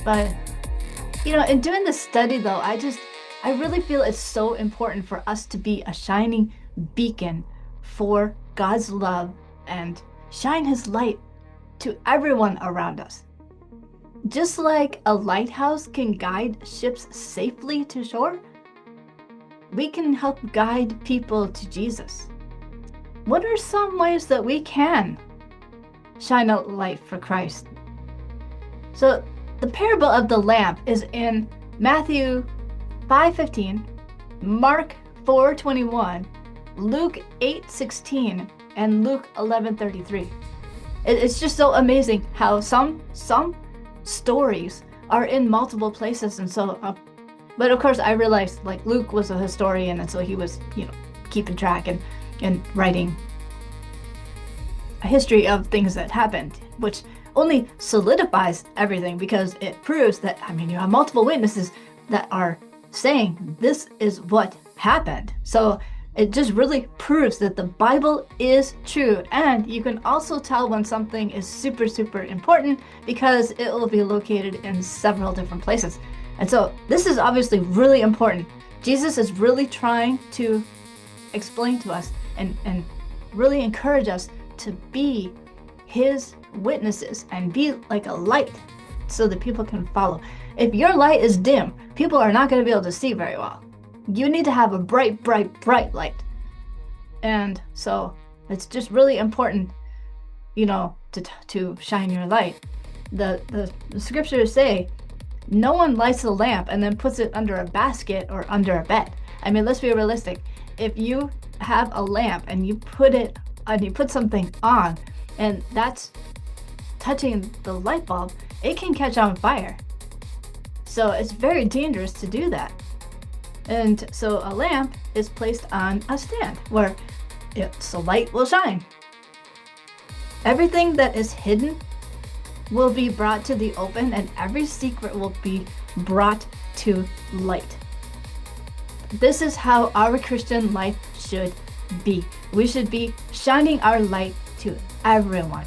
But, in doing this study though, I really feel it's so important for us to be a shining beacon for God's love and shine his light to everyone around us. Just like a lighthouse can guide ships safely to shore, we can help guide people to Jesus. What are some ways that we can shine a light for Christ? So, the parable of the lamp is in Matthew 5:15, Mark 4:21, Luke 8:16, and Luke 11:33. It's just so amazing how some stories are in multiple places, and so but of course I realized like Luke was a historian, and so he was keeping track and writing a history of things that happened, which only solidifies everything because it proves that you have multiple witnesses that are saying this is what happened. So it just really proves that the Bible is true. And you can also tell when something is super, super important because it will be located in several different places. And so this is obviously really important. Jesus is really trying to explain to us and really encourage us to be his witnesses and be like a light so that people can follow. If your light is dim, people are not going to be able to see very well. You need to have a bright, bright, bright light. And so it's just really important, to shine your light. The scriptures say, no one lights a lamp and then puts it under a basket or under a bed. Let's be realistic. If you have a lamp and you put something on and that's touching the light bulb, it can catch on fire. So it's very dangerous to do that. And so a lamp is placed on a stand where so light will shine. Everything that is hidden will be brought to the open, and every secret will be brought to light. This is how our Christian life should be. We should be shining our light to everyone.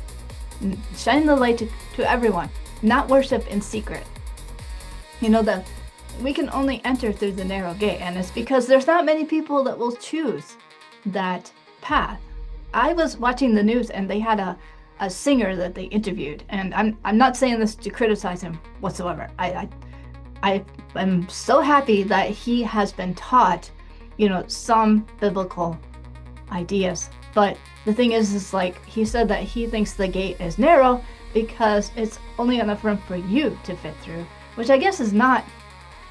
Shine the light to everyone, not worship in secret. We can only enter through the narrow gate, and it's because there's not many people that will choose that path. I was watching the news and they had a singer that they interviewed, and I'm not saying this to criticize him whatsoever. I am so happy that he has been taught, some biblical ideas. But the thing is like he said that he thinks the gate is narrow because it's only enough room for you to fit through, which I guess is not.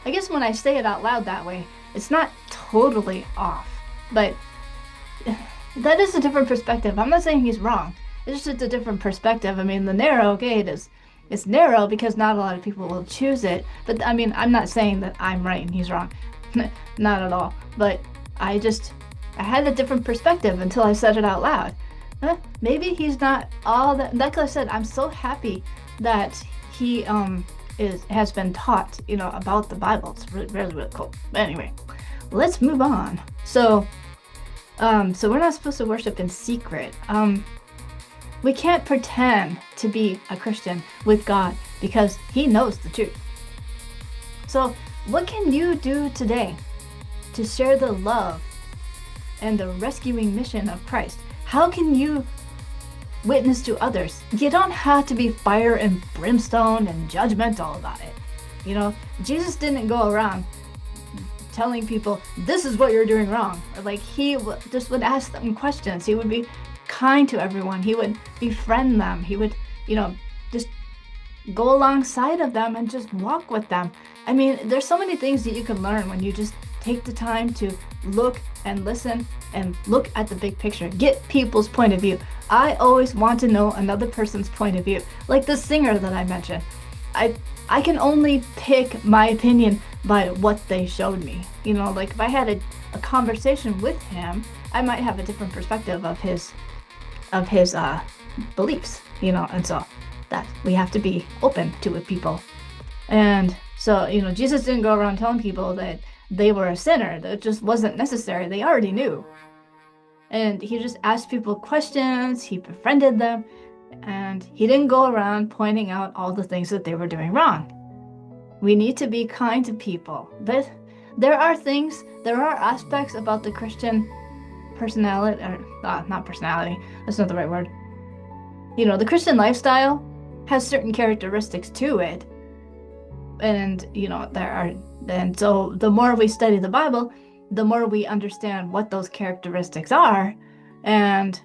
I guess when I say it out loud that way, it's not totally off, but that is a different perspective. I'm not saying he's wrong. It's just a different perspective. The narrow gate is narrow because not a lot of people will choose it. But I'm not saying that I'm right and he's wrong. Not at all. But I had a different perspective until I said it out loud. Maybe he's not all that. Like I said, I'm so happy that he has been taught, about the Bible. It's really, really, really cool. But anyway, let's move on. So we're not supposed to worship in secret. We can't pretend to be a Christian with God because he knows the truth. So what can you do today to share the love and the rescuing mission of Christ? How can you witness to others? You don't have to be fire and brimstone and judgmental about it. Jesus didn't go around telling people this is what you're doing wrong. Or he just would ask them questions. He would be kind to everyone. He would befriend them. He would, just go alongside of them and just walk with them. There's so many things that you can learn when you just take the time to look and listen and look at the big picture. Get people's point of view. I always want to know another person's point of view. Like the singer that I mentioned. I can only pick my opinion by what they showed me. If I had a conversation with him, I might have a different perspective of his beliefs, and so that we have to be open to it, people. And so, Jesus didn't go around telling people that they were a sinner. That just wasn't necessary. They already knew. And he just asked people questions, he befriended them, and he didn't go around pointing out all the things that they were doing wrong. We need to be kind to people. But there are aspects about the Christian personality, or not personality, that's not the right word. The Christian lifestyle has certain characteristics to it. And, and so the more we study the Bible, the more we understand what those characteristics are. And,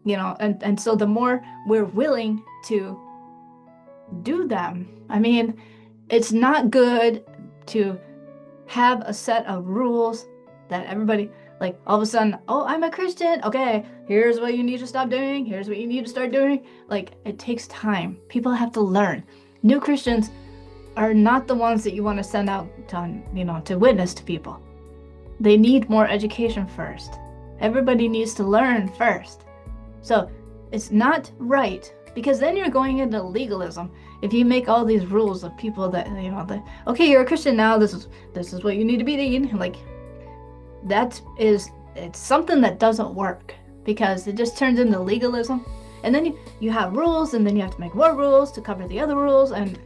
and so the more we're willing to do them. I mean, it's not good to have a set of rules that everybody, like, all of a sudden, oh, I'm a Christian. Okay, here's what you need to stop doing. Here's what you need to start doing. Like, it takes time. People have to learn. New Christians are not the ones that you want to send out to, to witness to people. They need more education first. Everybody needs to learn first. So it's not right, because then you're going into legalism. If you make all these rules of people that, okay, you're a Christian now, this is what you need to be doing. Like, it's something that doesn't work, because it just turns into legalism. And then you have rules, and then you have to make more rules to cover the other rules, and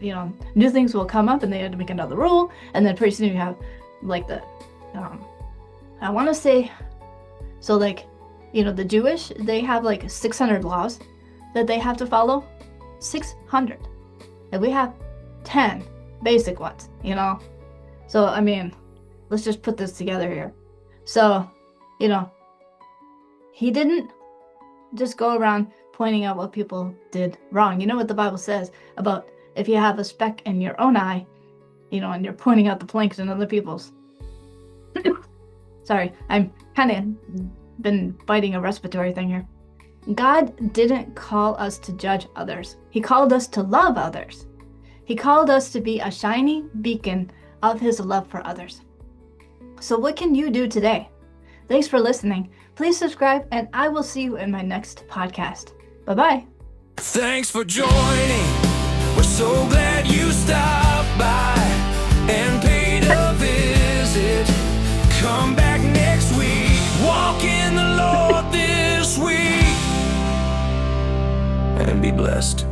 new things will come up, and they have to make another rule, and then pretty soon you have like I want to say, so like, the Jewish, they have like 600 laws that they have to follow. 600, and we have 10 basic ones. So I mean, let's just put this together here. So he didn't just go around pointing out what people did wrong. You know what the Bible says about if you have a speck in your own eye, and you're pointing out the planks in other people's. Sorry, I'm kind of been biting a respiratory thing here. God didn't call us to judge others. He called us to love others. He called us to be a shining beacon of his love for others. So what can you do today? Thanks for listening. Please subscribe, and I will see you in my next podcast. Bye-bye. Thanks for joining. We're so glad you stopped by and paid a visit. Come back next week. Walk in the Lord this week and be blessed.